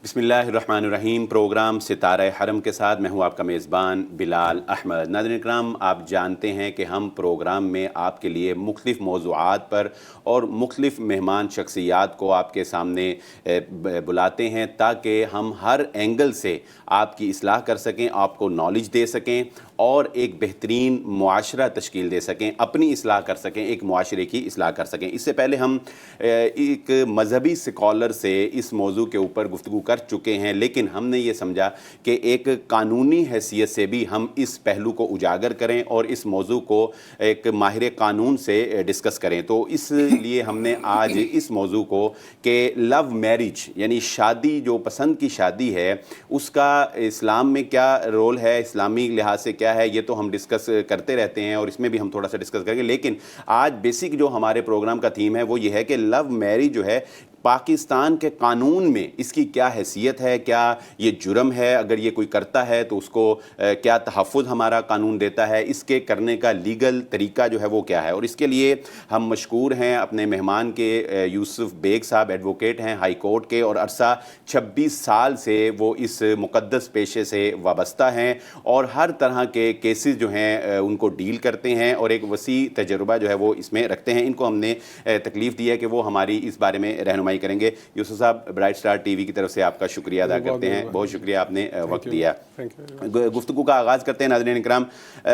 بسم اللہ الرحمن الرحیم۔ پروگرام ستارہ حرم کے ساتھ میں ہوں آپ کا میزبان بلال احمد۔ ناظرین کرام، آپ جانتے ہیں کہ ہم پروگرام میں آپ کے لیے مختلف موضوعات پر اور مختلف مہمان شخصیات کو آپ کے سامنے بلاتے ہیں تاکہ ہم ہر اینگل سے آپ کی اصلاح کر سکیں، آپ کو نالج دے سکیں اور ایک بہترین معاشرہ تشکیل دے سکیں، اپنی اصلاح کر سکیں، ایک معاشرے کی اصلاح کر سکیں۔ اس سے پہلے ہم ایک مذہبی اسکالر سے اس موضوع کے اوپر گفتگو کر چکے ہیں، لیکن ہم نے یہ سمجھا کہ ایک قانونی حیثیت سے بھی ہم اس پہلو کو اجاگر کریں اور اس موضوع کو ایک ماہر قانون سے ڈسکس کریں۔ تو اس لیے ہم نے آج اس موضوع کو کہ لو میرج یعنی شادی، جو پسند کی شادی ہے، اس کا اسلام میں کیا رول ہے، اسلامی لحاظ سے کیا ہے، یہ تو ہم ڈسکس کرتے رہتے ہیں اور اس میں بھی ہم تھوڑا سا ڈسکس کریں گے، لیکن آج بیسک جو ہمارے پروگرام کا تھیم ہے وہ یہ ہے کہ لو میرج جو ہے پاکستان کے قانون میں اس کی کیا حیثیت ہے، کیا یہ جرم ہے، اگر یہ کوئی کرتا ہے تو اس کو کیا تحفظ ہمارا قانون دیتا ہے، اس کے کرنے کا لیگل طریقہ جو ہے وہ کیا ہے۔ اور اس کے لیے ہم مشکور ہیں اپنے مہمان کے یوسف بیگ صاحب، ایڈوکیٹ ہیں ہائی کورٹ کے اور عرصہ 26 سال سے وہ اس مقدس پیشے سے وابستہ ہیں اور ہر طرح کے کیسز جو ہیں ان کو ڈیل کرتے ہیں اور ایک وسیع تجربہ جو ہے وہ اس میں رکھتے ہیں۔ ان کو ہم نے تکلیف دی ہے کہ وہ ہماری اس بارے میں رہنمائی کریں گے۔ یوسف صاحب، برائٹ سٹار ٹی وی کی طرف سے آپ کا شکریہ ادا کرتے ہیں، بہت شکریہ آپ نے وقت دیا۔ گفتگو کا آغاز کرتے ہیں ناظرین اکرام۔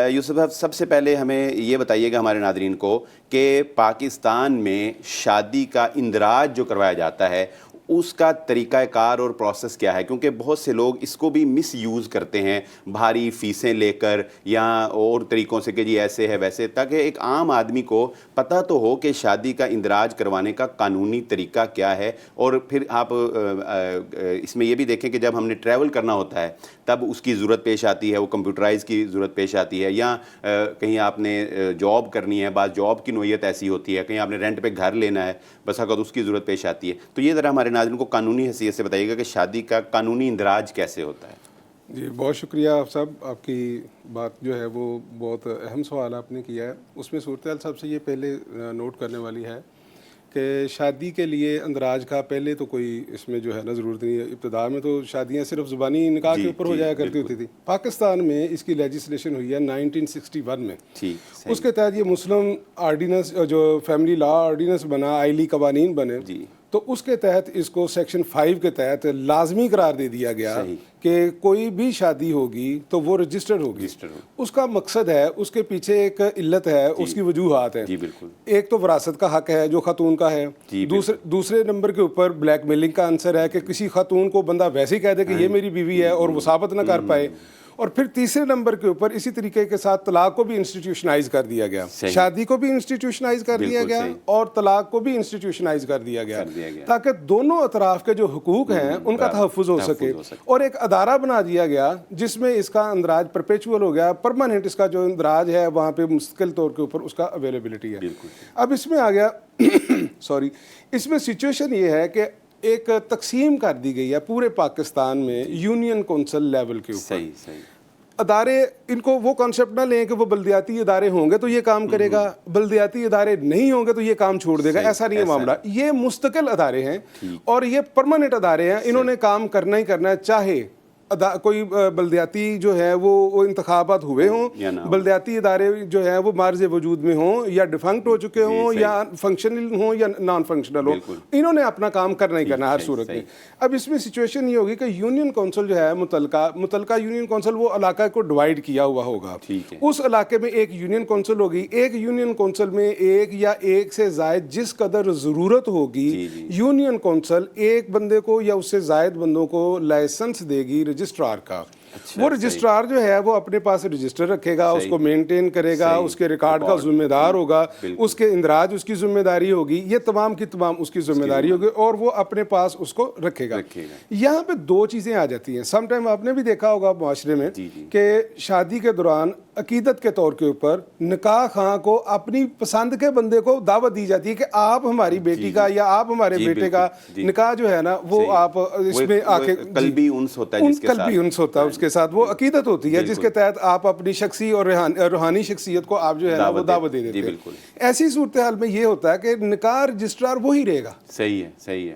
یوسف صاحب، سب سے پہلے ہمیں یہ بتائیے گا ہمارے ناظرین کو کہ پاکستان میں شادی کا اندراج جو کروایا جاتا ہے اس کا طریقہ کار اور پروسیس کیا ہے، کیونکہ بہت سے لوگ اس کو بھی مس یوز کرتے ہیں بھاری فیسیں لے کر یا اور طریقوں سے کہ جی ایسے ہے ویسے، تاکہ ایک عام آدمی کو پتہ تو ہو کہ شادی کا اندراج کروانے کا قانونی طریقہ کیا ہے۔ اور پھر آپ اس میں یہ بھی دیکھیں کہ جب ہم نے ٹریول کرنا ہوتا ہے تب اس کی ضرورت پیش آتی ہے، وہ کمپیوٹرائز کی ضرورت پیش آتی ہے، یا کہیں آپ نے جاب کرنی ہے، بعض جاب کی نوعیت ایسی ہوتی ہے، کہیں آپ نے رینٹ پہ گھر لینا ہے، بس اگر اس کی ضرورت پیش آتی ہے۔ تو یہ ذرا ہمارے ناظرین کو قانونی حیثیت سے بتائیے گا کہ شادی کا قانونی اندراج کیسے ہوتا ہے۔ جی بہت شکریہ آپ صاحب، آپ کی بات جو ہے وہ بہت اہم سوال آپ نے کیا ہے۔ اس میں صورتحال سب سے یہ پہلے نوٹ کرنے والی ہے کہ شادی کے لیے اندراج کا پہلے تو کوئی اس میں جو ہے نا ضرورت نہیں ہے۔ ابتدا میں تو شادیاں صرف زبانی نکاح کے اوپر ہو جایا کرتی ہوتی تھی۔ پاکستان میں اس کی لیجسلیشن ہوئی ہے 1961 میں، اس کے تحت یہ مسلم آرڈیننس جو فیملی لا آرڈیننس بنا، آئلی قوانین بنے، تو اس کے تحت اس کو سیکشن 5 کے تحت لازمی قرار دے دیا گیا کہ کوئی بھی شادی ہوگی تو وہ رجسٹرڈ ہوگی۔ اس کا مقصد ہے، اس کے پیچھے ایک علت ہے، اس کی وجوہات ہیں۔ ایک تو وراثت کا حق ہے جو خاتون کا ہے، دوسرے نمبر کے اوپر بلیک میلنگ کا عنصر ہے کہ کسی خاتون کو بندہ ویسے ہی کہہ دے کہ یہ میری بیوی ہے اور وہ ثابت نہ کر پائے، اور پھر تیسرے نمبر کے اوپر اسی طریقے کے ساتھ طلاق کو بھی انسٹیٹیوشنائز کر دیا گیا، شادی کو بھی انسٹیٹیوشنائز کر دیا گیا اور طلاق کو بھی انسٹیٹیوشنائز کر دیا گیا تاکہ دونوں اطراف کے جو حقوق ہیں ان کا تحفظ ہو سکے، اور ایک ادارہ بنا دیا گیا جس میں اس کا اندراج پرپیچول ہو گیا، پرماننٹ اس کا جو اندراج ہے وہاں پہ مستقل طور کے اوپر اس کا اویلیبلٹی ہے۔ اب اس میں آ گیا اس میں سچویشن یہ ہے کہ ایک تقسیم کر دی گئی ہے پورے پاکستان میں یونین کونسل لیول کے اوپر۔ ادارے، ان کو وہ کانسیپٹ نہ لیں کہ وہ بلدیاتی ادارے ہوں گے تو یہ کام کرے گا، بلدیاتی ادارے نہیں ہوں گے تو یہ کام چھوڑ دے گا، ایسا نہیں ہے معاملہ۔ یہ مستقل ادارے ہیں اور یہ پرماننٹ ادارے ہیں، انہوں نے کام کرنا ہی کرنا ہے، چاہے کوئی بلدیاتی جو ہے وہ انتخابات ہوئے ہوں، بلدیاتی ادارے جو ہیں وہ مارز وجود میں ہوں یا ڈیفنکٹ ہو چکے ہوں یا فنکشنل ہوں یا نان فنکشنل ہوں، انہوں نے اپنا کام کرنا ہی کرنا ہر صورت میں۔ اب اس میں سچویشن یہ ہوگی کہ یونین کونسل جو ہے متعلقہ یونین کونسل وہ علاقہ کو ڈیوائیڈ کیا ہوا ہوگا، اس علاقے میں ایک یونین کونسل ہوگی، ایک یونین کونسل میں ایک یا ایک سے زائد جس قدر ضرورت ہوگی یونین کونسل ایک بندے کو یا اس سے زائد بندوں کو لائسنس دے گی رجسٹرار کا۔ وہ رجسٹرار جو ہے وہ اپنے پاس رجسٹر رکھے گا، اس کو مینٹین کرے گا، اس کے ریکارڈ کا ذمہ دار ہوگا، اس کے اندراج اس کی ذمہ داری ہوگی، یہ تمام کی تمام اس کی ذمہ داری ہوگی اور وہ اپنے پاس اس کو رکھے گا۔ یہاں پہ دو چیزیں آ جاتی ہیں، سم ٹائم آپ نے بھی دیکھا ہوگا معاشرے میں کہ شادی کے دوران عقیدت کے طور کے اوپر نکاح خواہ کو اپنی پسند کے بندے کو دعوت دی جاتی ہے کہ آپ ہماری بیٹی کا یا آپ ہمارے بیٹے کا نکاح جو ہے نا وہ آپ اس میں آ کے قلبی انس ہوتا ہے، قلبی انس ہوتا ہے، اس کے ساتھ وہ عقیدت ہوتی ہے جس کے تحت آپ اپنی شخصی اور روحانی شخصیت کو آپ جو ہے نا وہ دعوت دے دیتے ہیں۔ ایسی صورتحال میں یہ ہوتا ہے کہ نکاح رجسٹرار وہی رہے گا۔ صحیح ہے، صحیح ہے۔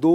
2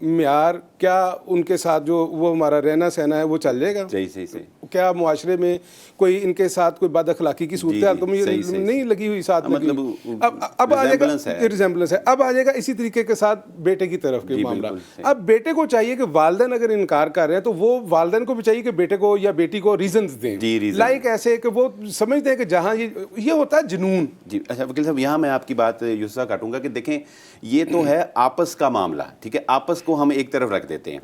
معیار کیا ان کے ساتھ جو وہ ہمارا رہنا سہنا ہے وہ چل جائے گا؟ صحیح کیا معاشرے میں کوئی ان کے ساتھ کوئی بد اخلاقی کی صورتحال تو مجھے نہیں لگی ہوئی ساتھ مطلب اب آ جائے گا ریزمبلنس ہے. اب آ جائے گا اسی طریقے کے ساتھ بیٹے کی طرف کے معاملہ. اب بیٹے کو چاہیے کہ والدین اگر انکار کر رہے ہیں تو وہ والدین کو بھی چاہیے کہ بیٹے کو یا بیٹی کو ریزنز دیں, لائک ایسے کہ وہ سمجھتے ہیں کہ جہاں یہ ہوتا ہے جنون. جی اچھا وکیل صاحب, یہاں میں آپ کی بات یوسف کاٹوں گا کہ دیکھیں یہ تو ہے آپس کا معاملہ, ٹھیک ہے, آپس کو ہم ایک طرف رکھ دیتے ہیں.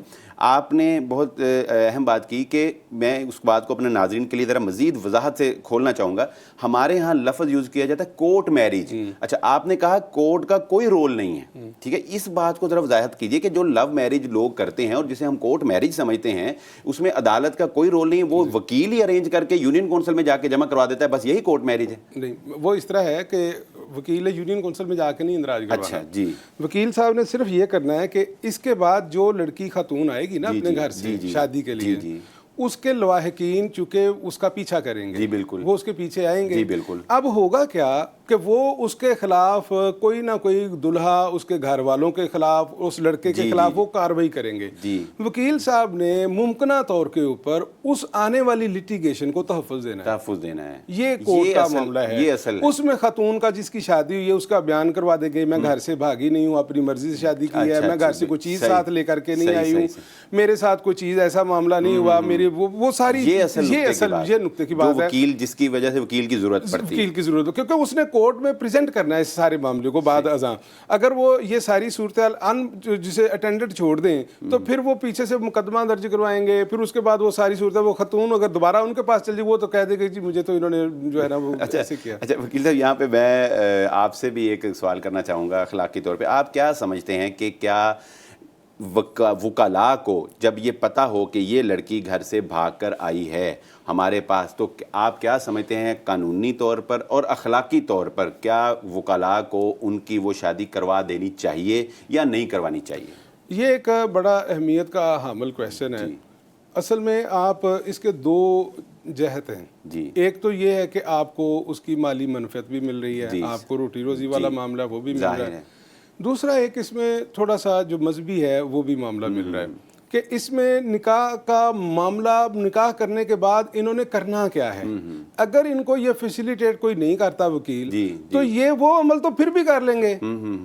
آپ نے بہت اہم بات کی کہ میں اس بات کو اپنے ناظرین کے لیے ذرا مزید وضاحت سے کھولنا چاہوں گا. ہمارے ہاں لفظ یوز کیا جاتا ہے کورٹ میرج. اچھا آپ نے کہا کورٹ کا کوئی رول نہیں ہے, ٹھیک ہے, اس بات کو ذرا وضاحت کیجئے کہ جو لو میرج لوگ کرتے ہیں اور جسے ہم کورٹ میرج سمجھتے ہیں اس میں عدالت کا کوئی رول نہیں ہے, وہ وکیل ہی ارینج کر کے یونین کونسل میں جا کے جمع کروا دیتا ہے, بس یہی کورٹ میرج ہے؟ نہیں, وہ اس طرح ہے کہ وکیل یونین کونسل میں جا کے نہیں اندراج کروانا. اچھا جی, وکیل صاحب نے صرف یہ کرنا ہے کہ اس کے بعد جو لڑکی خاتون آئے گی نا اپنے گھر سے شادی کے لیے, اس کے لواحقین چونکہ اس کا پیچھا کریں گے, جی بالکل, وہ اس کے پیچھے آئیں گے. جی بالکل. اب ہوگا کیا کہ وہ اس کے خلاف کوئی نہ کوئی دلہا اس کے گھر والوں کے خلاف, اس لڑکے کے خلاف وہ کارروائی کریں گے. وکیل صاحب نے ممکنہ طور کے اوپر اس آنے والی لٹیگیشن کو تحفظ دینا ہے. یہ کورٹ کا معاملہ ہے. اس میں خاتون کا جس کی شادی ہوئی ہے اس کا بیان کروا دے گے, میں گھر سے بھاگی نہیں ہوں, اپنی مرضی سے شادی کی ہے, میں گھر سے کوئی چیز ساتھ لے کر کے نہیں آئی ہوں, میرے ساتھ کوئی چیز ایسا معاملہ نہیں ہوا, میری وہ ساری یہ نقطے کی بات ہے. وکیل جس کی وجہ سے وکیل کی ضرورت پڑتی ہے, وکیل کی ضرورت, کیونکہ اس نے کورٹ میں پریزنٹ کرنا ہے اس سارے معاملے کو بعد ازاں. اگر وہ یہ ساری صورتحال جسے اٹینڈنٹ چھوڑ دیں تو پھر وہ پیچھے سے مقدمہ درج کروائیں گے, پھر اس کے بعد وہ ساری صورتحال وہ خاتون اگر دوبارہ ان کے پاس چل جائے وہ تو کہہ دے گا جی مجھے تو انہوں نے جو ہے نا وہ ایسے کیا. اچھا وکیل صاحب, یہاں پہ میں آپ سے بھی ایک سوال کرنا چاہوں گا اخلاقی طور پہ. آپ کیا سمجھتے ہیں کہ کیا وکلاء کو جب یہ پتہ ہو کہ یہ لڑکی گھر سے بھاگ کر آئی ہے ہمارے پاس, تو آپ کیا سمجھتے ہیں قانونی طور پر اور اخلاقی طور پر کیا وکلاء کو ان کی وہ شادی کروا دینی چاہیے یا نہیں کروانی چاہیے؟ یہ ایک بڑا اہمیت کا حامل کویشچن ہے. اصل میں آپ اس کے دو جہت ہیں. جی, ایک تو یہ ہے کہ آپ کو اس کی مالی منفعت بھی مل رہی ہے, آپ کو روٹی روزی والا معاملہ وہ بھی مل رہا ہے. دوسرا ایک اس میں تھوڑا سا جو مذہبی ہے وہ بھی معاملہ مل رہا ہے کہ اس میں نکاح کا معاملہ, نکاح کرنے کے بعد انہوں نے کرنا کیا ہے. اگر ان کو یہ فیسیلیٹیٹ کوئی نہیں کرتا وکیل تو یہ وہ عمل تو پھر بھی کر لیں گے,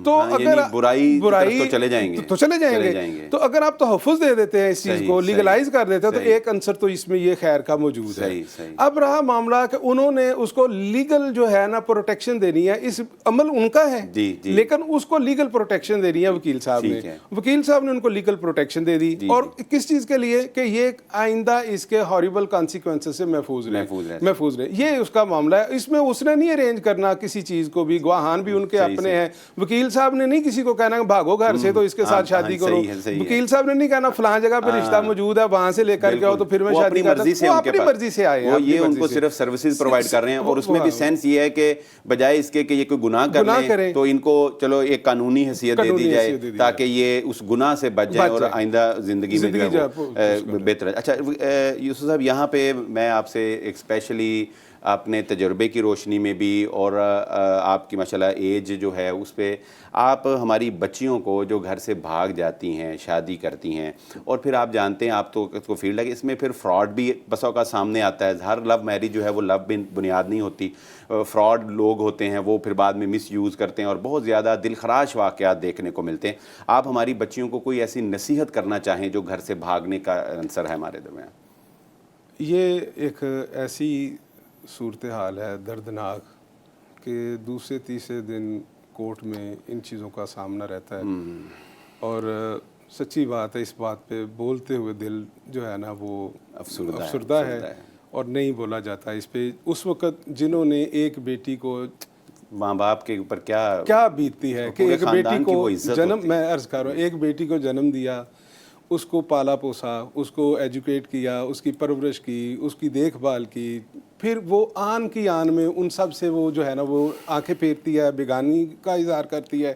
تو اگر برائی تو چلے جائیں گے. تو اگر آپ تحفظ دے دیتے ہیں اس چیز کو, لیگلائز کر دیتے ہیں, تو ایک عنصر تو اس میں یہ خیر کا موجود ہے. اب رہا معاملہ کہ انہوں نے اس کو لیگل جو ہے نا پروٹیکشن دینی ہے, اس عمل ان کا ہے لیکن اس کو لیگل پروٹیکشن دینی ہے وکیل صاحب نے. وکیل صاحب نے ان کو لیگل پروٹیکشن دے دی, اور کس چیز کے لیے کہ یہ آئندہ اس کے ہاریبل کانسیکوینسز سے محفوظ رہے. یہ اس کا معاملہ ہے. اس میں اس نے نہیں ارینج کرنا کسی چیز کو بھی, گواہان بھی ان کے اپنے ہیں. وکیل صاحب نے نہیں کسی کو کہنا کہ بھاگو گھر سے تو اس کے ساتھ شادی کرو. وکیل صاحب نے نہیں کہنا فلاں جگہ پہ رشتہ موجود ہے وہاں سے لے کر کے آؤ تو پھر میں شادی کرتا ہوں. وہ اپنی مرضی سے آئے ہیں, یہ ان کو صرف سروسز پرووائڈ کر رہے ہیں, اور اس میں بھی سینس یہ ہے کہ بجائے اس کے کہ یہ کوئی گناہ کر لیں تو ان کو چلو ایک قانونی حیثیت دے دی جائے تاکہ یہ اس گناہ سے بچ جائیں اور آئندہ زندگی میں بہتر ہے. اچھا یوسف صاحب, یہاں پہ میں آپ سے ایک اسپیشلی اپنے تجربے کی روشنی میں بھی اور آپ کی ماشاءاللہ ایج جو ہے اس پہ, آپ ہماری بچیوں کو جو گھر سے بھاگ جاتی ہیں, شادی کرتی ہیں, اور پھر آپ جانتے ہیں آپ تو کو فیلڈ ہے کہ اس میں پھر فراڈ بھی بسا اوقات سامنے آتا ہے. ہر لو میرج جو ہے وہ لو بنیاد نہیں ہوتی, فراڈ لوگ ہوتے ہیں, وہ پھر بعد میں مس یوز کرتے ہیں اور بہت زیادہ دلخراش واقعات دیکھنے کو ملتے ہیں. آپ ہماری بچیوں کو کوئی ایسی نصیحت کرنا چاہیں جو گھر سے بھاگنے کا عنصر ہے ہمارے درمیان؟ یہ ایک ایسی صورتحال ہے دردناک کہ دوسرے تیسرے دن کورٹ میں ان چیزوں کا سامنا رہتا ہے, اور سچی بات ہے اس بات پہ بولتے ہوئے دل جو ہے نا وہ افسردہ ہے اور نہیں بولا جاتا اس پہ. اس وقت جنہوں نے ایک بیٹی کو, ماں باپ کے اوپر کیا بیتتی ہے کہ ایک بیٹی کو جنم, میں عرض کر رہا ہوں, ایک بیٹی کو جنم دیا, اس کو پالا پوسا, اس کو ایجوکیٹ کیا, اس کی پرورش کی, اس کی دیکھ بھال کی, پھر وہ آن کی آن میں ان سب سے وہ جو ہے نا وہ آنکھیں پھیرتی ہے, بیگانی کا اظہار کرتی ہے,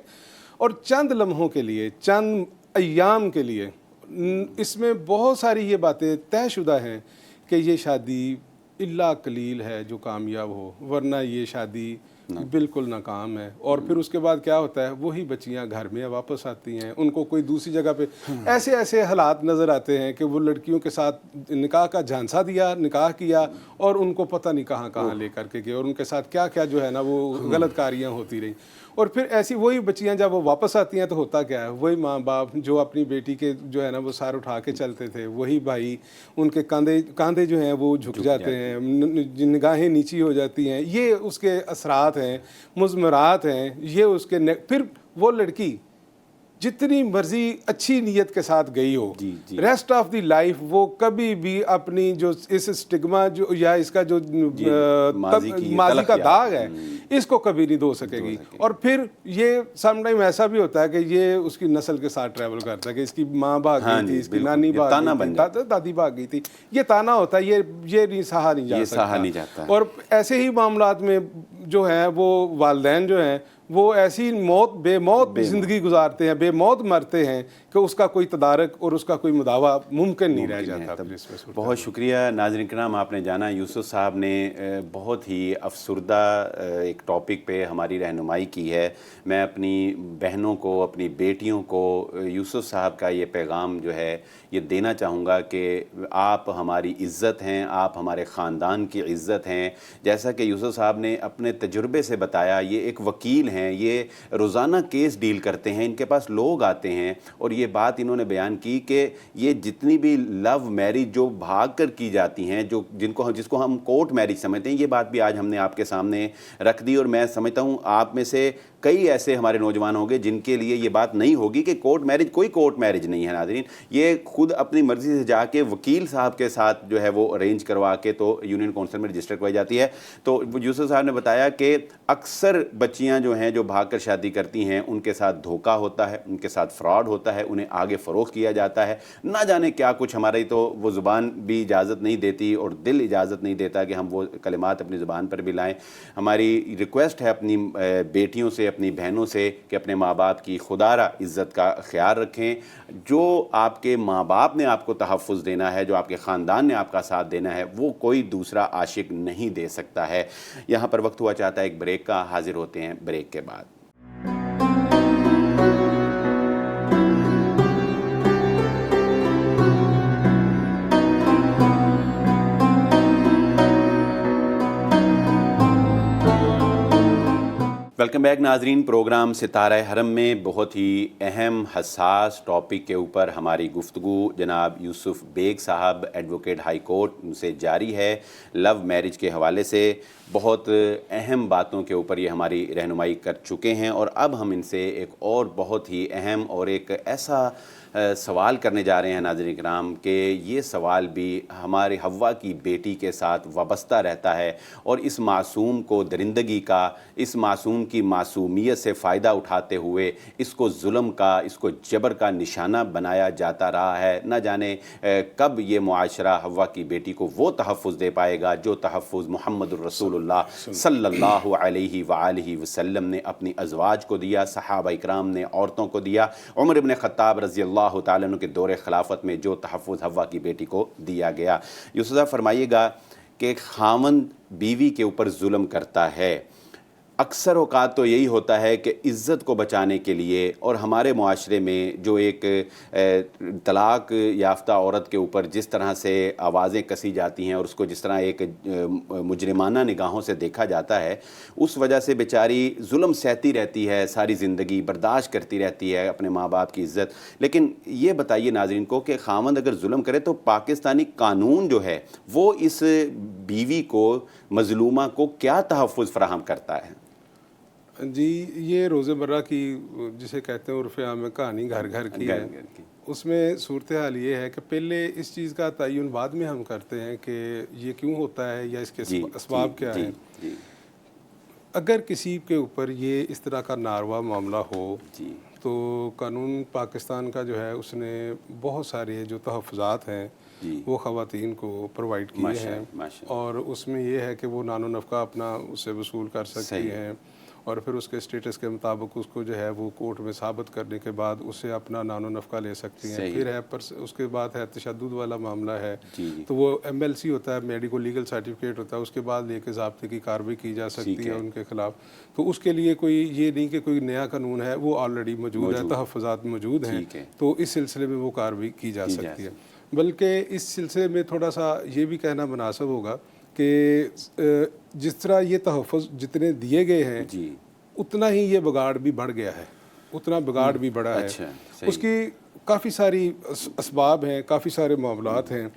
اور چند لمحوں کے لیے, چند ایام کے لیے اس میں بہت ساری یہ باتیں طے شدہ ہیں کہ یہ شادی الا قلیل ہے جو کامیاب ہو, ورنہ یہ شادی بالکل ناکام ہے. اور پھر اس کے بعد کیا ہوتا ہے, وہی بچیاں گھر میں واپس آتی ہیں, ان کو کوئی دوسری جگہ پہ ایسے ایسے حالات نظر آتے ہیں کہ وہ لڑکیوں کے ساتھ نکاح کا جھانسا دیا, نکاح کیا, اور ان کو پتہ نہیں کہاں کہاں لے کر کے گئے, اور ان کے ساتھ کیا کیا جو ہے نا وہ غلط کاریاں ہوتی رہی. اور پھر ایسی وہی بچیاں جب وہ واپس آتی ہیں تو ہوتا کیا ہے, وہی ماں باپ جو اپنی بیٹی کے جو ہے نا وہ سار اٹھا کے چلتے تھے, وہی بھائی ان کے کاندھے جو ہیں وہ جھک جاتے ہیں, نگاہیں نیچی ہو جاتی ہیں. یہ اس کے اثرات ہیں, مضمرات ہیں, یہ اس کے پھر وہ لڑکی جتنی مرضی اچھی نیت کے ساتھ گئی ہو, ریسٹ آف دی لائف وہ کبھی بھی اپنی جو اس اسٹگما جو یا اس کا جو ماضی کا داغ ہے اس کو کبھی نہیں دھو سکے گی. اور پھر یہ سم ٹائم ایسا بھی ہوتا ہے کہ یہ اس کی نسل کے ساتھ ٹریول کرتا ہے کہ اس کی ماں بھاگ گئی تھی, اس کی نانی بھاگ گئی تھی, دادی بھاگ گئی تھی. یہ تانا ہوتا ہے, یہ نہیں سہا نہیں جا سکتا. اور ایسے ہی معاملات میں جو ہیں وہ والدین جو ہیں وہ ایسی بے موت زندگی گزارتے ہیں, بے موت مرتے ہیں کہ اس کا کوئی تدارک اور اس کا کوئی مداوع ممکن نہیں رہ جاتا. بہت شکریہ ناظرین کرام, آپ نے جانا یوسف صاحب نے بہت ہی افسردہ ایک ٹاپک پہ ہماری رہنمائی کی ہے. میں اپنی بہنوں کو, اپنی بیٹیوں کو یوسف صاحب کا یہ پیغام جو ہے یہ دینا چاہوں گا کہ آپ ہماری عزت ہیں, آپ ہمارے خاندان کی عزت ہیں. جیسا کہ یوسف صاحب نے اپنے تجربے سے بتایا, یہ ایک وکیل ہیں, یہ روزانہ کیس ڈیل کرتے ہیں, ان کے پاس لوگ آتے ہیں, اور یہ بات انہوں نے بیان کی کہ یہ جتنی بھی لو میرج جو بھاگ کر کی جاتی ہیں, جس کو ہم کورٹ میرج سمجھتے ہیں, یہ بات بھی آج ہم نے آپ کے سامنے رکھ دی. اور میں سمجھتا ہوں آپ میں سے کئی ایسے ہمارے نوجوان ہوں گے جن کے لیے یہ بات نہیں ہوگی کہ کورٹ میرج کوئی کورٹ میرج نہیں ہے. ناظرین, یہ خود اپنی مرضی سے جا کے وکیل صاحب کے ساتھ جو ہے وہ ارینج کروا کے تو یونین کونسل میں رجسٹر کروائی جاتی ہے. تو یوسف صاحب نے بتایا کہ اکثر بچیاں جو ہیں جو بھاگ کر شادی کرتی ہیں ان کے ساتھ دھوکہ ہوتا ہے, ان کے ساتھ فراڈ ہوتا ہے, انہیں آگے فروخت کیا جاتا ہے, نہ جانے کیا کچھ. ہماری تو وہ زبان بھی اجازت نہیں دیتی اور دل اجازت نہیں دیتا کہ ہم وہ کلمات اپنی زبان پر بھی لائیں. ہماری ریکویسٹ ہے اپنی بیٹیوں سے, اپنی بہنوں سے کہ اپنے ماں باپ کی خدارہ عزت کا خیال رکھیں. جو آپ کے ماں باپ نے آپ کو تحفظ دینا ہے, جو آپ کے خاندان نے آپ کا ساتھ دینا ہے, وہ کوئی دوسرا عاشق نہیں دے سکتا ہے. یہاں پر وقت ہوا چاہتا ہے ایک بریک کا, حاضر ہوتے ہیں بریک کے بعد. ویلکم بیک ناظرین. پروگرام ستارہ حرم میں بہت ہی اہم حساس ٹاپک کے اوپر ہماری گفتگو جناب یوسف بیگ صاحب ایڈوکیٹ ہائی کورٹ سے جاری ہے. لو میرج کے حوالے سے بہت اہم باتوں کے اوپر یہ ہماری رہنمائی کر چکے ہیں, اور اب ہم ان سے ایک اور بہت ہی اہم اور ایک ایسا سوال کرنے جا رہے ہیں ناظرین کرام کہ یہ سوال بھی ہمارے حوا کی بیٹی کے ساتھ وابستہ رہتا ہے, اور اس معصوم کو درندگی کا, اس معصوم کی معصومیت سے فائدہ اٹھاتے ہوئے اس کو ظلم کا, اس کو جبر کا نشانہ بنایا جاتا رہا ہے. نہ جانے کب یہ معاشرہ حوا کی بیٹی کو وہ تحفظ دے پائے گا جو تحفظ محمد الرسول اللہ صلی اللہ علیہ وآلہ وسلم نے اپنی ازواج کو دیا, صحابہ اکرام نے عورتوں کو دیا, عمر ابن خطاب رضی اللہ تعالیٰ عنہ کے دور خلافت میں جو تحفظ حوا کی بیٹی کو دیا گیا. یوسف صاحب فرمائیے گا کہ خاوند بیوی کے اوپر ظلم کرتا ہے, اکثر اوقات تو یہی ہوتا ہے کہ عزت کو بچانے کے لیے, اور ہمارے معاشرے میں جو ایک طلاق یافتہ عورت کے اوپر جس طرح سے آوازیں کسی جاتی ہیں اور اس کو جس طرح ایک مجرمانہ نگاہوں سے دیکھا جاتا ہے, اس وجہ سے بیچاری ظلم سہتی رہتی ہے, ساری زندگی برداشت کرتی رہتی ہے اپنے ماں باپ کی عزت. لیکن یہ بتائیے ناظرین کو کہ خاوند اگر ظلم کرے تو پاکستانی قانون جو ہے وہ اس بیوی کو, مظلومہ کو کیا تحفظ فراہم کرتا ہے؟ جی, یہ روزمرہ کی جسے کہتے ہیں عرف عام میں کہانی گھر گھر کی ہے. اس میں صورتحال یہ ہے کہ پہلے اس چیز کا تعین بعد میں ہم کرتے ہیں کہ یہ کیوں ہوتا ہے یا اس کے اسباب کیا ہیں. اگر کسی کے اوپر یہ اس طرح کا ناروا معاملہ ہو تو قانون پاکستان کا جو ہے اس نے بہت سارے جو تحفظات ہیں وہ خواتین کو پرووائڈ کیے ہیں, اور اس میں یہ ہے کہ وہ نان و نفقہ اپنا اس سے وصول کر سکتی ہیں, اور پھر اس کے اسٹیٹس کے مطابق اس کو جو ہے وہ کورٹ میں ثابت کرنے کے بعد اسے اپنا نان و نفقہ لے سکتی ہیں. پھر ہے پر اس کے بعد ہے تشدد والا معاملہ ہے تو وہ MLC ہوتا ہے, میڈیکو لیگل سرٹیفکیٹ ہوتا ہے, اس کے بعد لے کے ضابطے کی کارروائی کی جا سکتی ہے ان کے خلاف. تو اس کے لیے کوئی یہ نہیں کہ کوئی نیا قانون ہے, وہ آلریڈی موجود ہے, تحفظات موجود ہیں, تو اس سلسلے میں وہ کارروائی کی جا سکتی ہے. بلکہ اس سلسلے میں تھوڑا سا یہ بھی کہنا مناسب ہوگا کہ جس طرح یہ تحفظ جتنے دیے گئے ہیں اتنا ہی یہ بگاڑ بھی بڑھ گیا ہے, اتنا بگاڑ بھی بڑھا ہے. اس کی کافی ساری اسباب ہیں, کافی سارے معاملات ہیں.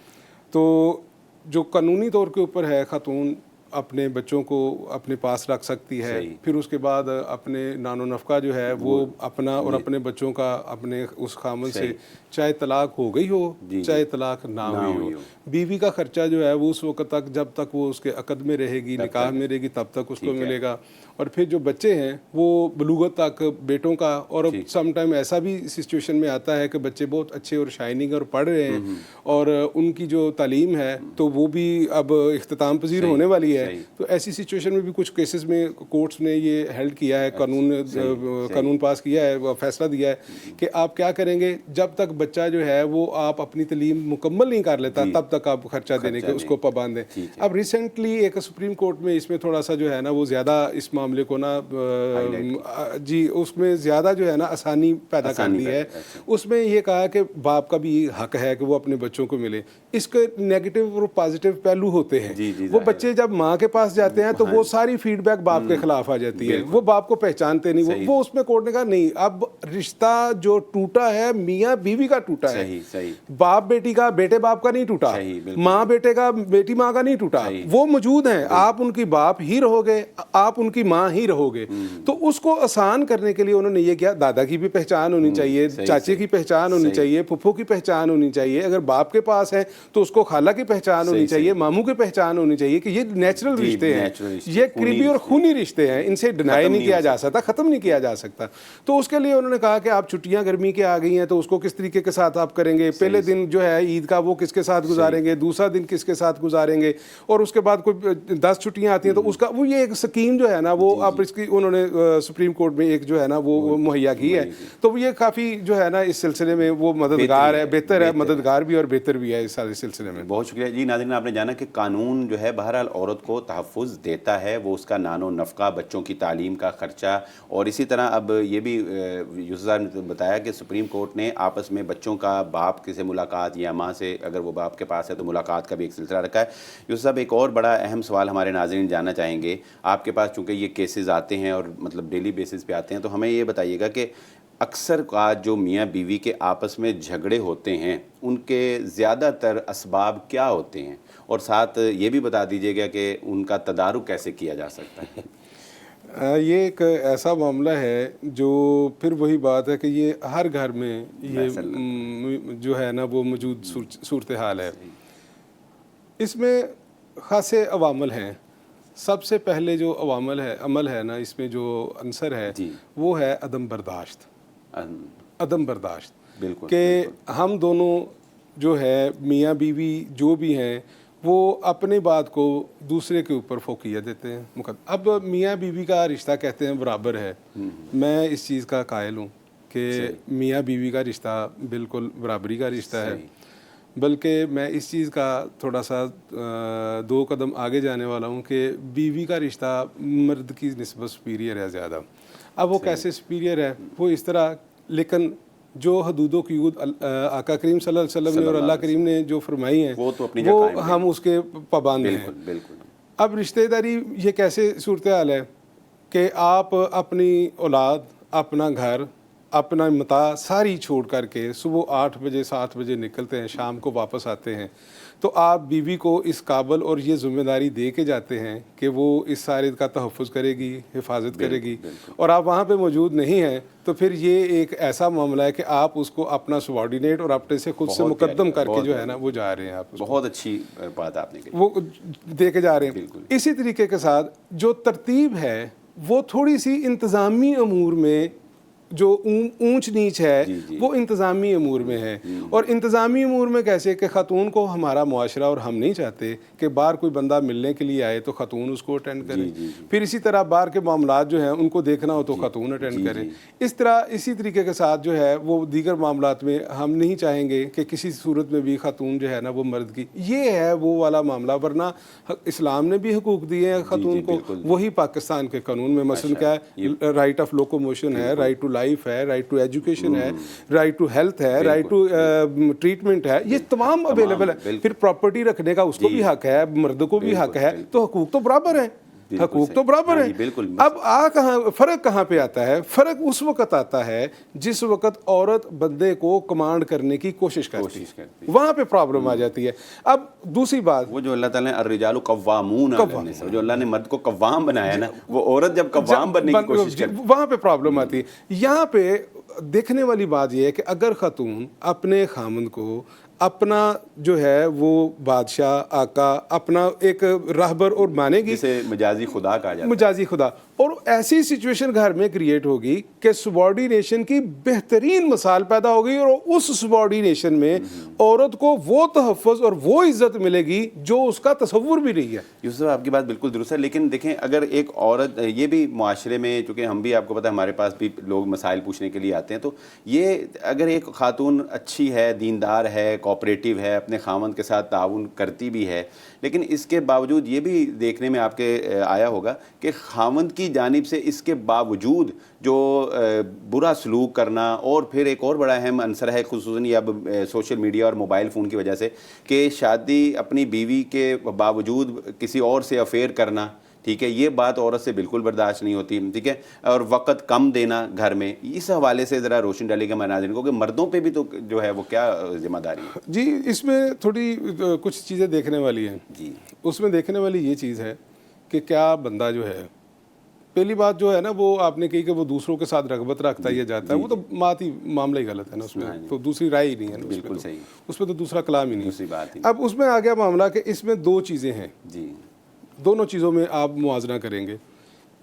تو جو قانونی طور کے اوپر ہے, خاتون اپنے بچوں کو اپنے پاس رکھ سکتی ہے, پھر اس کے بعد اپنے نان و نفقہ جو ہے وہ اپنا اور اپنے بچوں کا اپنے اس خامن سے, چاہے طلاق ہو گئی ہو چاہے طلاق نہ ہوئی ہو, بیوی کا خرچہ جو ہے وہ اس وقت تک جب تک وہ اس کے عقد میں رہے گی, نکاح میں رہے گی, تب تک اس کو ملے گا. اور پھر جو بچے ہیں وہ بلوغت تک بیٹوں کا, اور سم ٹائم ایسا بھی سچویشن میں آتا ہے کہ بچے بہت اچھے اور شائننگ اور پڑھ رہے ہیں اور ان کی جو تعلیم ہے تو وہ بھی اب اختتام پذیر ہونے والی ہے. تو ایسی سچویشن میں بھی کچھ کیسز میں کورٹس نے یہ ہیلڈ کیا ہے, قانون پاس کیا ہے, فیصلہ دیا ہے کہ آپ کیا کریں گے, جب تک بچہ جو ہے وہ آپ اپنی تعلیم مکمل نہیں کر لیتا تب تک آپ خرچہ دینے کے اس کو پابند ہیں. اب ریسنٹلی ایک سپریم کورٹ میں اس میں تھوڑا سا جو ہے نا وہ زیادہ اس معاملے کو نا اس میں زیادہ جو ہے نا آسانی پیدا کر دی ہے. اس میں یہ کہا کہ باپ کا بھی حق ہے کہ وہ اپنے بچوں کو ملے. اس کے نیگیٹو اور پازیٹیو پہلو ہوتے ہیں. وہ بچے جب ماں کے پاس جاتے ہیں تو وہ ساری فیڈ بیک باپ کے خلاف آ جاتی ہے, وہ باپ کو پہچانتے نہیں. وہ اس میں کورٹ نے کہا نہیں, اب رشتہ جو ٹوٹا ہے میاں بیوی کا ٹوٹا ہے, باپ بیٹی کا بیٹے باپ کا نہیں ٹوٹا, ماں بیٹے کا بیٹی ماں کا نہیں ٹوٹا. وہ موجود ہیں, آپ ان کی باپ ہی رہو گے, آپ ان کی ماں ہی رہو گے. تو اس کو آسان کرنے کے لیے انہوں نے یہ کیا, دادا کی بھی پہچان ہونی چاہیے, چاچے کی پہچان ہونی چاہیے, پھپھو کی پہچان ہونی چاہیے, اگر باپ کے پاس ہے تو اس کو خالہ کی پہچان ہونی چاہیے, ماموں کی پہچان ہونی چاہیے, کہ یہ نیچرل رشتے ہیں, یہ قریبی اور خونی رشتے ہیں, ان سے ڈینائی نہیں کیا جا سکتا, ختم نہیں کیا جا سکتا. تو اس کے لیے انہوں نے کہا کہ آپ چھٹیاں گرمی کے آ گئی ہیں تو اس کو کس طریقے کے ساتھ آپ کریں گے, پہلے دن جو ہے عید کا وہ کس کے ساتھ گزاریں گے, دوسرا دن کس کے ساتھ گزاریں گے, اور اس کے بعد کوئی 10 چھٹیاں آتی ہیں تو اس کا وہ یہ ایک اسکیم جو ہے نا وہ اب اس کی انہوں نے سپریم کورٹ میں ایک جو ہے نا وہ مہیا کی ہے. تو یہ کافی جو ہے نا اس سلسلے میں وہ مددگار ہے, بہتر ہے, مددگار بھی اور بہتر بھی ہے اس سارے سلسلے میں. بہت شکریہ جی. ناظرین, آپ نے جانا کہ قانون جو ہے بہرحال عورت کو تحفظ دیتا ہے, وہ اس کا نان و نفقہ, بچوں کی تعلیم کا خرچہ, اور اسی طرح اب یہ بھی یوسف صاحب نے بتایا کہ سپریم کورٹ نے آپس میں بچوں کا باپ سے ملاقات یا ماں سے اگر وہ باپ کے پاس ہے تو ملاقات کا بھی ایک سلسلہ رکھا ہے. یوسف صاحب, ایک اور بڑا اہم سوال ہمارے ناظرین جاننا چاہیں گے آپ کے پاس, چونکہ یہ کیسز آتے ہیں اور مطلب ڈیلی بیسس پہ آتے ہیں, تو ہمیں یہ بتائیے گا کہ اکثر کا جو میاں بیوی کے آپس میں جھگڑے ہوتے ہیں ان کے زیادہ تر اسباب کیا ہوتے ہیں, اور ساتھ یہ بھی بتا دیجیے گا کہ ان کا تدارک کیسے کیا جا سکتا ہے. یہ ایک ایسا معاملہ ہے جو پھر وہی بات ہے کہ یہ ہر گھر میں یہ جو ہے نا وہ موجود صورتحال ہے. اس میں خاصے عوامل ہیں. سب سے پہلے جو عمل ہے نا اس میں جو عنصر ہے وہ ہے عدم برداشت. عدم برداشت, بالکل, کہ ہم دونوں جو ہے میاں بیوی جو بھی ہیں وہ اپنی بات کو دوسرے کے اوپر فوقیت دیتے ہیں. اب میاں بیوی کا رشتہ کہتے ہیں برابر ہے, میں اس چیز کا قائل ہوں کہ میاں بیوی کا رشتہ بالکل برابری کا رشتہ ہے, بلکہ میں اس چیز کا تھوڑا سا 2 قدم آگے جانے والا ہوں کہ بیوی کا رشتہ مرد کی نسبت سپیریئر ہے زیادہ. اب وہ کیسے سپیریئر ہے, وہ اس طرح, لیکن جو حدود و قیود آقا کریم صلی اللہ علیہ وسلم نے اور اللہ کریم نے جو فرمائی ہیں وہ ہم اس کے پابند ہیں. اب رشتہ داری یہ کیسے صورتحال ہے کہ آپ اپنی اولاد, اپنا گھر, اپنا متاع ساری چھوڑ کر کے صبح 8 بجے 7 بجے نکلتے ہیں, شام کو واپس آتے ہیں, تو آپ بیوی کو اس قابل اور یہ ذمہ داری دے کے جاتے ہیں کہ وہ اس سارے کا تحفظ کرے گی, حفاظت کرے گی, اور آپ وہاں پہ موجود نہیں ہیں, تو پھر یہ ایک ایسا معاملہ ہے کہ آپ اس کو اپنا سبارڈینیٹ اور اپنے سے خود سے مقدم کر کے جو ہے نا وہ جا رہے ہیں. آپ بہت اچھی بات آپ نے کہی, وہ دے کے جا رہے ہیں. اسی طریقے کے ساتھ جو ترتیب ہے وہ تھوڑی سی انتظامی امور میں جو اونچ نیچ ہے وہ انتظامی امور میں ہے. اور انتظامی امور میں کیسے کہ خاتون کو ہمارا معاشرہ اور ہم نہیں چاہتے کہ باہر کوئی بندہ ملنے کے لیے آئے تو خاتون اس کو اٹینڈ کرے. پھر اسی طرح باہر کے معاملات جو ہیں ان کو دیکھنا ہو تو خاتون اٹینڈ کرے. اس طرح اسی طریقے کے ساتھ جو ہے وہ دیگر معاملات میں ہم نہیں چاہیں گے کہ کسی صورت میں بھی خاتون جو ہے نا وہ مرد کی. یہ ہے وہ والا معاملہ. ورنہ اسلام نے بھی حقوق دیے ہیں خاتون کو, وہی پاکستان کے قانون میں مثلا کیا ہے, رائٹ آف لوکوموشن ہے, رائٹ ٹو لائف ہے, رائٹ ٹو ایجوکیشن ہے, رائٹ ٹو ہیلتھ ہے, رائٹ ٹو ٹریٹمنٹ ہے. یہ تمام اویلیبل ہے. پھر پراپرٹی رکھنے کا اس کو بھی حق ہے, مرد کو بھی حق ہے. تو حقوق تو برابر ہیں, حقوق تو برابر ہیں. اب فرق کہاں پہ آتا ہے؟ فرق اس وقت آتا ہے جس وقت عورت بندے کو کمانڈ کرنے کی کوشش کرتی ہے, وہاں پہ پرابلم آ جاتی ہے. اب دوسری بات, وہ جو اللہ تعالیٰ نے الرجال قوامون علی النساء, جو اللہ نے مرد کو قوام بنایا ہے نا, وہ عورت جب قوام بننے کی کوشش کرتی ہے وہاں پہ پرابلم آتی ہے. یہاں پہ دیکھنے والی بات یہ ہے کہ اگر خاتون اپنے خامند کو اپنا جو ہے وہ بادشاہ, آقا, اپنا ایک رہبر اور مانے گی, جسے مجازی خدا کہا جاتا ہے, مجازی خدا, اور ایسی سچویشن گھر میں کریٹ ہوگی کہ سبارڈینیشن کی بہترین مثال پیدا ہوگی, اور اس سبارڈینیشن میں عورت کو وہ تحفظ اور وہ عزت ملے گی جو اس کا تصور بھی نہیں ہے. یوسف آپ کی بات بالکل درست ہے, لیکن دیکھیں اگر ایک عورت, یہ بھی معاشرے میں, چونکہ ہم بھی آپ کو پتہ ہے ہمارے پاس بھی لوگ مسائل پوچھنے کے لیے آتے ہیں, تو یہ اگر ایک خاتون اچھی ہے, دیندار ہے, کوآپریٹیو ہے, اپنے خاوند کے ساتھ تعاون کرتی بھی ہے, لیکن اس کے باوجود یہ بھی دیکھنے میں آپ کے آیا ہوگا کہ خاوند کی جانب سے اس کے باوجود جو برا سلوک کرنا, اور پھر ایک اور بڑا اہم عنصر ہے خصوصاً یہ اب سوشل میڈیا اور موبائل فون کی وجہ سے, کہ شادی اپنی بیوی کے باوجود کسی اور سے افیئر کرنا, ٹھیک ہے, یہ بات عورت سے بالکل برداشت نہیں ہوتی, ٹھیک ہے, اور وقت کم دینا گھر میں. اس حوالے سے ذرا روشن ڈالے گا ناظرین کو کہ مردوں پہ بھی تو جو ہے وہ کیا ذمہ داری ہے. جی اس میں تھوڑی کچھ چیزیں دیکھنے والی ہیں. جی اس میں دیکھنے والی یہ چیز ہے کہ کیا بندہ جو ہے, پہلی بات جو ہے نا وہ آپ نے کہی کہ وہ دوسروں کے ساتھ رغبت رکھتا ہے یا جاتا ہے, وہ تو معاملہ ہی غلط ہے نا, اس میں تو دوسری رائے ہی نہیں ہے نا, بالکل صحیح, اس میں تو دوسرا کلام ہی نہیں. دوسری بات ہی. اب اس میں آ گیا معاملہ کہ اس میں دو چیزیں ہیں, جی دونوں چیزوں میں آپ موازنہ کریں گے.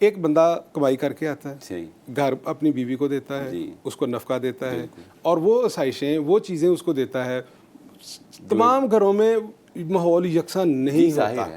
ایک بندہ کمائی کر کے آتا ہے, گھر اپنی بیوی کو دیتا ہے, اس کو نفقہ دیتا ہے, اور وہ آسائشیں, وہ چیزیں اس کو دیتا ہے. تمام گھروں میں ماحول یکساں نہیں ہوتا,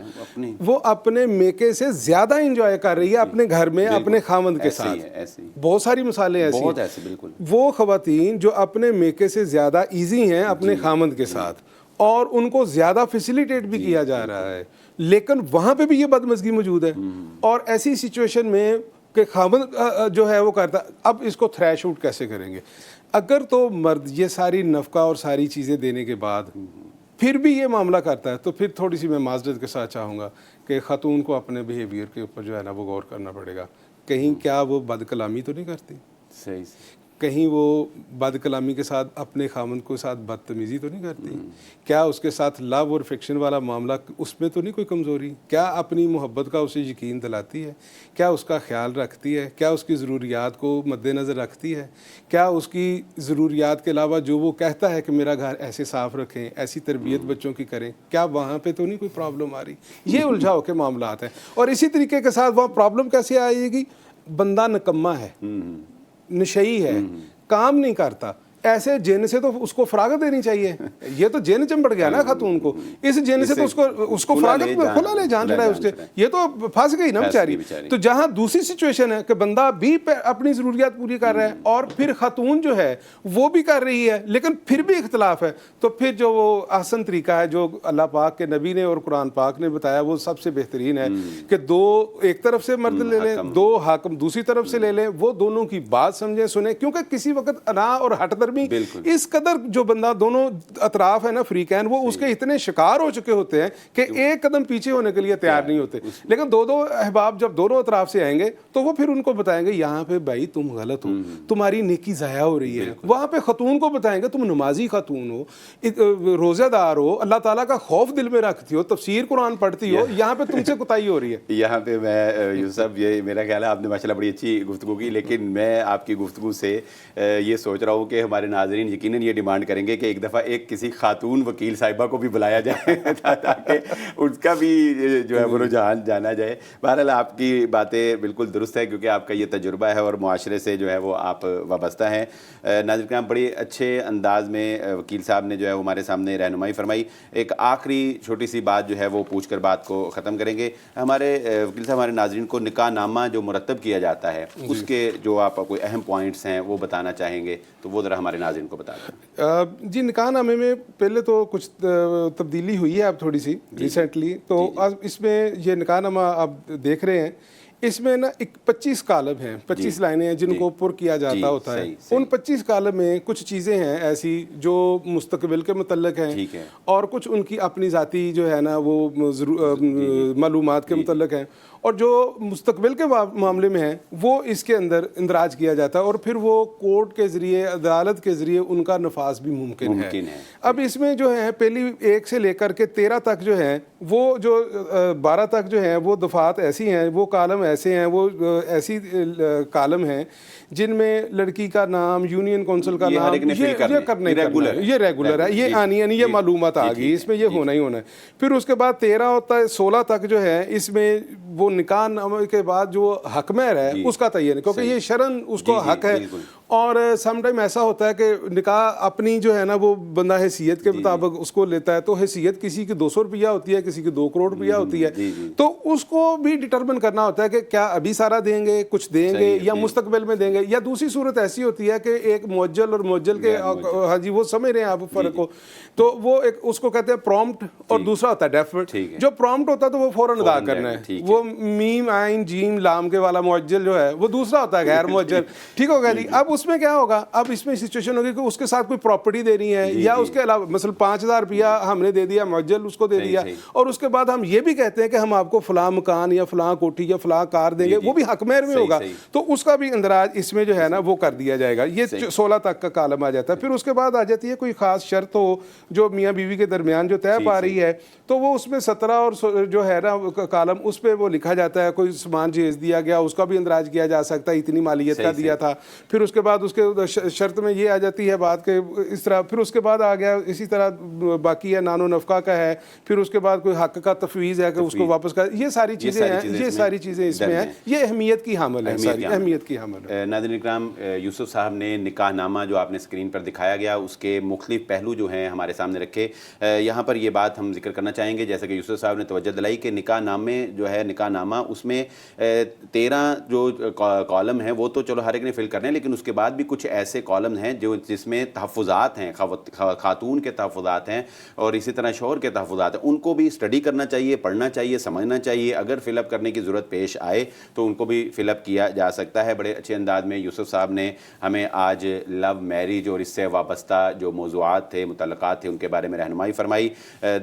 وہ اپنے میکے سے زیادہ انجوائے کر رہی ہے اپنے گھر میں اپنے خاوند کے ساتھ. بہت ساری مثالیں ایسی ہیں. وہ خواتین جو اپنے میکے سے زیادہ ایزی ہیں اپنے خاوند کے ساتھ, اور ان کو زیادہ فیسیلیٹیٹ بھی کیا جا رہا ہے, لیکن وہاں پہ بھی یہ بدمزگی موجود ہے. اور ایسی سچویشن میں کہ خاوند جو ہے وہ کرتا, اب اس کو تھریش آؤٹ کیسے کریں گے؟ اگر تو مرد یہ ساری نفقہ اور ساری چیزیں دینے کے بعد پھر بھی یہ معاملہ کرتا ہے, تو پھر تھوڑی سی میں معذرت کے ساتھ چاہوں گا کہ خاتون کو اپنے بیہیویئر کے اوپر جو ہے نا وہ غور کرنا پڑے گا. کہیں کیا وہ بد کلامی تو نہیں کرتی؟ صحیح. کہیں وہ بد کلامی کے ساتھ اپنے خامند کے ساتھ بدتمیزی تو نہیں کرتی؟ کیا اس کے ساتھ لو اور فکشن والا معاملہ, اس میں تو نہیں کوئی کمزوری؟ کیا اپنی محبت کا اسے یقین دلاتی ہے؟ کیا اس کا خیال رکھتی ہے؟ کیا اس کی ضروریات کو مد نظر رکھتی ہے؟ کیا اس کی ضروریات کے علاوہ جو وہ کہتا ہے کہ میرا گھر ایسے صاف رکھیں, ایسی تربیت بچوں کی کریں, کیا وہاں پہ تو نہیں کوئی پرابلم آ رہی؟ یہ الجھاؤ کے معاملات ہیں. اور اسی طریقے کے ساتھ وہاں پرابلم کیسے آئے گی؟ بندہ نکما ہے, نشئی ہے, کام نہیں کرتا, ایسے جن سے تو اس کو فراغت دینی چاہیے. یہ تو جن چمبڑ گیا نا خاتون کو, اس جن سے تو اس کو فراغت کھلا لے جان رہا ہے اس کے, یہ تو پھنس گئی نا بیچاری. تو جہاں دوسری سچویشن ہے کہ بندہ بھی اپنی ضروریات پوری کر رہا ہے اور پھر خاتون جو ہے وہ بھی کر رہی ہے, لیکن پھر بھی اختلاف ہے, تو پھر جو وہ احسن طریقہ ہے جو اللہ پاک کے نبی نے اور قرآن پاک نے بتایا وہ سب سے بہترین ہے کہ دو ایک طرف سے مرد لے لیں, دو حاکم دوسری طرف سے لے لیں, وہ دونوں کی بات سمجھیں سنیں, کیونکہ کسی وقت انا اور ہٹ اس قدر جو بندہ دونوں اطراف ہے نا فریقین, وہ اس کے اتنے شکار ہو چکے ہوتے ہیں کہ ایک قدم پیچھے ہونے کے لیے تیار نہیں ہوتے. لیکن دو احباب جب دونوں اطراف سے آئیں گے تو وہ پھر ان کو بتائیں گے یہاں پہ بھائی تم غلط ہو, تمہاری نیکی ضائع ہو رہی ہے. وہاں پہ خاتون کو بتائیں گے تم نمازی خاتون ہو, روزہ دار ہو, اللہ تعالیٰ کا خوف دل میں رکھتی ہو, تفسیر قرآن پڑھتی ہو, یہاں پہ تم سے کوتاہی ہو رہی ہے. یہاں پہ میں یوسف, یہ میرا خیال ہے آپ نے ماشاءاللہ بڑی اچھی گفتگو کی, لیکن میں آپ کی گفتگو سے یہ سوچ رہا ہوں کہ ہماری ہمارے ناظرین یقیناً یہ ڈیمانڈ کریں گے کہ ایک دفعہ ایک کسی خاتون وکیل صاحبہ کو بھی بلایا جائے تاکہ اس کا بھی جو ہے وہ رجحان جانا جائے. بہرحال آپ کی باتیں بالکل درست ہے کیونکہ آپ کا یہ تجربہ ہے اور معاشرے سے جو ہے وہ آپ وابستہ ہیں. ناظرین کرام بڑے اچھے انداز میں وکیل صاحب نے جو ہے وہ ہمارے سامنے رہنمائی فرمائی. ایک آخری چھوٹی سی بات جو ہے وہ پوچھ کر بات کو ختم کریں گے. ہمارے وکیل صاحب ہمارے ناظرین کو نکاح نامہ جو مرتب کیا جاتا ہے اس کے جو آپ کوئی اہم پوائنٹس ہیں وہ بتانا چاہیں گے تو وہ ذرا ہمارے ناظرین کو بتا دیں. جی نکاح نامے میں پہلے تو کچھ تبدیلی ہوئی ہے اب تھوڑی سی ریسنٹلی. تو اب اس میں یہ نکاح نامہ آپ دیکھ رہے ہیں اس میں نا 25 کالم ہیں, 25 لائنیں ہیں جن کو پر کیا جاتا ہوتا ہے. ان 25 کالم میں کچھ چیزیں ہیں ایسی جو مستقبل کے متعلق ہیں اور کچھ ان کی اپنی ذاتی جو ہے نا وہ معلومات کے متعلق ہیں, اور جو مستقبل کے معاملے میں ہیں وہ اس کے اندر اندراج کیا جاتا ہے اور پھر وہ کورٹ کے ذریعے عدالت کے ذریعے ان کا نفاذ بھی ممکن ہے. اب اس میں جو ہے پہلی 1 سے لے کر کے 13 تک جو ہیں وہ جو 12 تک جو ہیں وہ دفعات ایسی ہیں, وہ کالم ایسے ہیں, وہ ایسی کالم ہیں جن میں لڑکی کا نام, یونین کونسل کا نام, یہ کرنے یہ ریگولر ہے, یہ آنی یہ معلومات آ گئی, اس میں یہ ہونا ہی ہونا ہے. پھر اس کے بعد 13 ہوتا ہے 16 تک جو ہے اس میں وہ نکاح نامے کے بعد جو حق مہر ہے اس کا تعین ہے کیونکہ یہ شرعن اس کو حق ہے. اور سم ٹائم ایسا ہوتا ہے کہ نکاح اپنی جو ہے نا وہ بندہ حیثیت کے مطابق اس کو لیتا ہے, تو حیثیت کسی کی 200 روپیہ ہوتی ہے, کسی کی 2 کروڑ روپیہ ہوتی ہے, تو اس کو بھی ڈٹرمن کرنا ہوتا ہے کہ کیا ابھی سارا دیں گے, کچھ دیں گے یا مستقبل میں دیں گے. یا دوسری صورت ایسی ہوتی ہے کہ ایک معجل اور معجل کے, ہاں جی وہ سمجھ رہے ہیں آپ فرق کو, تو وہ ایک اس کو کہتے ہیں پرومپٹ اور دوسرا ہوتا ہے ڈیفرٹ. جو پرومپٹ ہوتا ہے تو وہ فوراً ادا کرنا ہے, وہ میم عین جیم لام کے والا معجل جو ہے وہ دوسرا ہوتا ہے غیر معجل. ٹھیک ہوگا جی. اب اس میں کیا ہوگا, اب اس میں سچویشن ہوگی کہ اس کے ساتھ کوئی پراپرٹی دینی ہے یا اس کے علاوہ مثلا 5,000 روپیہ ہم نے دے دیا معجل اس کو دے دیا, اور اس کے بعد ہم یہ بھی کہتے ہیں کہ ہم آپ کو فلاں مکان یا فلاں کوٹھی یا فلاں کار دیں گے, وہ بھی حق مہر میں ہوگا, تو اس کا بھی اندراج اس میں جو ہے نا وہ کر دیا جائے گا. یہ 16 تک کا کالم آ جاتا ہے. پھر اس کے بعد آ جاتی ہے کوئی خاص شرط ہو جو میاں بیوی کے درمیان جو طے پا رہی ہے, تو وہ اس میں 17 اور جو ہے نا کالم اس پہ وہ لکھا جاتا ہے. کوئی سامان جہیز دیا گیا اس کا بھی اندراج کیا جا سکتا ہے, اتنی مالیت کا دیا تھا. پھر اس کے بعد اس کے شرط میں یہ آ جاتی ہے بات کہ اس طرح. پھر اس کے بعد آ گیا اسی طرح باقی ہے نان و نفقہ کا ہے. پھر اس کے بعد کوئی حق کا تفویض ہے کہ اس کو واپس کر, یہ ساری چیزیں ہیں, یہ ساری چیزیں اس میں ہیں. یہ اہمیت کی حامل ہے, ساری اہمیت کی حامل ہے. ناظرین اکرام, یوسف صاحب نے نکاح نامہ جو آپ نے اسکرین پر دکھایا گیا اس کے مختلف پہلو جو ہیں ہمارے سامنے رکھے. یہاں پر یہ بات ہم ذکر کرنا چاہیں گے جیسا کہ یوسف صاحب نے توجہ دلائی کہ نکاح نامے جو ہے نکاح نامہ اس میں 13 جو کالم ہیں وہ تو چلو ہر ایک نے فل کرنے ہیں, لیکن اس کے بعد بھی کچھ ایسے کالم ہیں جو جس میں تحفظات ہیں, خاتون کے تحفظات ہیں اور اسی طرح شوہر کے تحفظات ہیں. ان کو بھی اسٹڈی کرنا چاہیے, پڑھنا چاہیے, سمجھنا چاہیے. اگر فل اپ کرنے کی ضرورت پیش آئے تو ان کو بھی فل اپ کیا جا سکتا ہے. بڑے اچھے انداز میں یوسف صاحب نے ہمیں آج لو میرج اور اس سے وابستہ جو موضوعات تھے, متعلقات تھے, ان کے بارے میں رہنمائی فرمائی.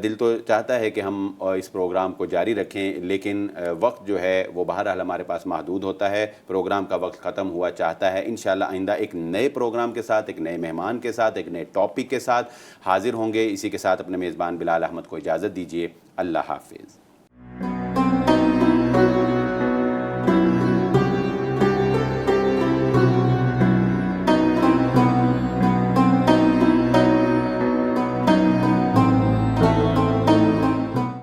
دل تو چاہتا ہے کہ ہم اس پروگرام کو جاری رکھیں, لیکن وقت جو ہے وہ بہرحال ہمارے پاس محدود ہوتا ہے. پروگرام کا وقت ختم ہوا چاہتا ہے. انشاءاللہ آئندہ ایک نئے پروگرام کے ساتھ, ایک نئے مہمان کے ساتھ, ایک نئے ٹاپک کے ساتھ حاضر ہوں گے. اسی کے ساتھ اپنے میزبان بلال احمد کو اجازت دیجیے. اللہ حافظ.